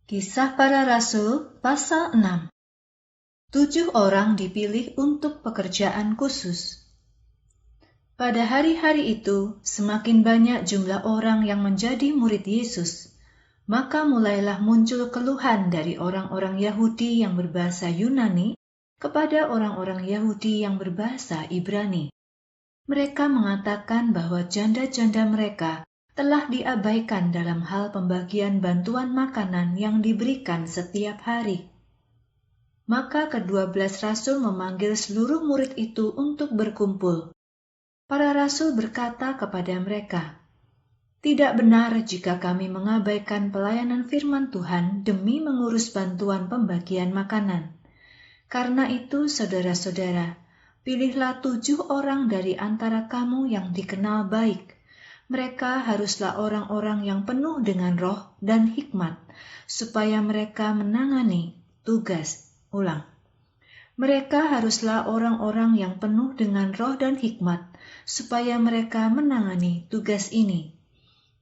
Kisah Para Rasul pasal 6. 7 orang dipilih untuk pekerjaan khusus. Pada hari-hari itu, semakin banyak jumlah orang yang menjadi murid Yesus. Maka mulailah muncul keluhan dari orang-orang Yahudi yang berbahasa Yunani kepada orang-orang Yahudi yang berbahasa Ibrani. Mereka mengatakan bahwa janda-janda mereka telah diabaikan dalam hal pembagian bantuan makanan yang diberikan setiap hari. Maka ke-12 rasul memanggil seluruh murid itu untuk berkumpul. Para rasul berkata kepada mereka, "Tidak benar jika kami mengabaikan pelayanan firman Tuhan demi mengurus bantuan pembagian makanan. Karena itu, saudara-saudara, pilihlah 7 orang dari antara kamu yang dikenal baik. Mereka haruslah orang-orang yang penuh dengan roh dan hikmat, supaya mereka menangani tugas." Mereka haruslah orang-orang yang penuh dengan roh dan hikmat, supaya mereka menangani tugas ini.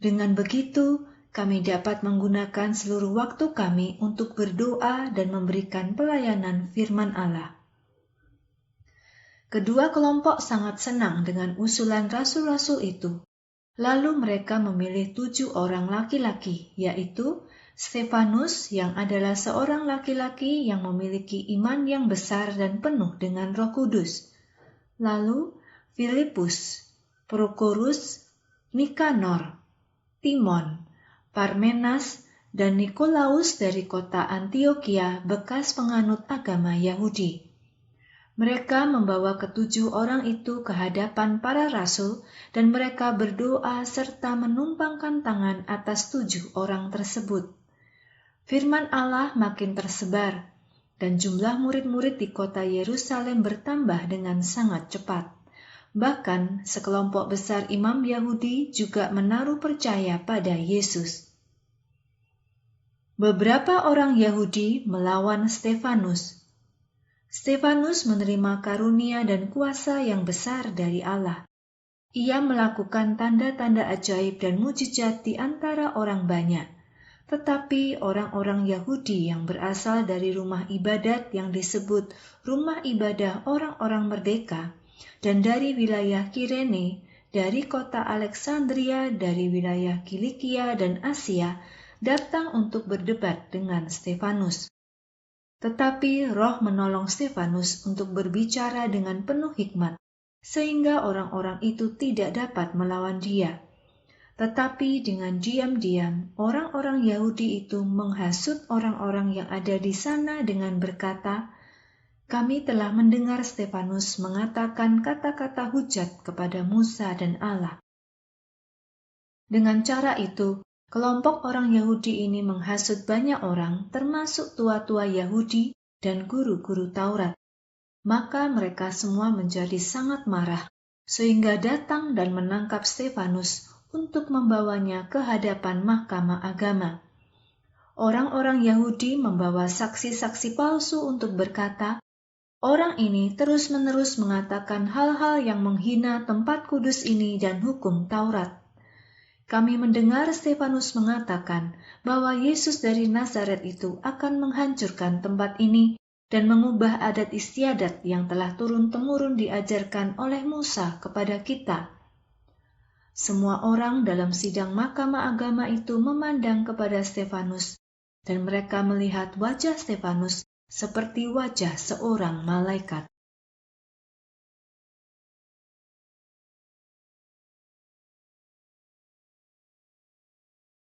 Dengan begitu, kami dapat menggunakan seluruh waktu kami untuk berdoa dan memberikan pelayanan firman Allah. Kedua kelompok sangat senang dengan usulan rasul-rasul itu. Lalu mereka memilih 7 orang laki-laki, yaitu Stefanus yang adalah seorang laki-laki yang memiliki iman yang besar dan penuh dengan Roh Kudus. Lalu Filipus, Prokorus, Nikanor, Timon, Parmenas, dan Nikolaus dari kota Antiokhia, bekas penganut agama Yahudi. Mereka membawa ke-7 orang itu ke hadapan para rasul dan mereka berdoa serta menumpangkan tangan atas 7 orang tersebut. Firman Allah makin tersebar dan jumlah murid-murid di kota Yerusalem bertambah dengan sangat cepat. Bahkan sekelompok besar imam Yahudi juga menaruh percaya pada Yesus. Beberapa orang Yahudi melawan Stefanus. Stefanus menerima karunia dan kuasa yang besar dari Allah. Ia melakukan tanda-tanda ajaib dan mujizat di antara orang banyak. Tetapi orang-orang Yahudi yang berasal dari rumah ibadat yang disebut Rumah Ibadah Orang-orang Merdeka, dan dari wilayah Kirene, dari kota Alexandria, dari wilayah Kilikia dan Asia, datang untuk berdebat dengan Stefanus. Tetapi Roh menolong Stefanus untuk berbicara dengan penuh hikmat, sehingga orang-orang itu tidak dapat melawan dia. Tetapi dengan diam-diam, orang-orang Yahudi itu menghasut orang-orang yang ada di sana dengan berkata, "Kami telah mendengar Stefanus mengatakan kata-kata hujat kepada Musa dan Allah." Dengan cara itu, kelompok orang Yahudi ini menghasut banyak orang, termasuk tua-tua Yahudi dan guru-guru Taurat. Maka mereka semua menjadi sangat marah, sehingga datang dan menangkap Stefanus untuk membawanya ke hadapan mahkamah agama. Orang-orang Yahudi membawa saksi-saksi palsu untuk berkata, "Orang ini terus-menerus mengatakan hal-hal yang menghina tempat kudus ini dan hukum Taurat. Kami mendengar Stefanus mengatakan bahwa Yesus dari Nazaret itu akan menghancurkan tempat ini dan mengubah adat istiadat yang telah turun-temurun diajarkan oleh Musa kepada kita." Semua orang dalam sidang mahkamah agama itu memandang kepada Stefanus, dan mereka melihat wajah Stefanus seperti wajah seorang malaikat.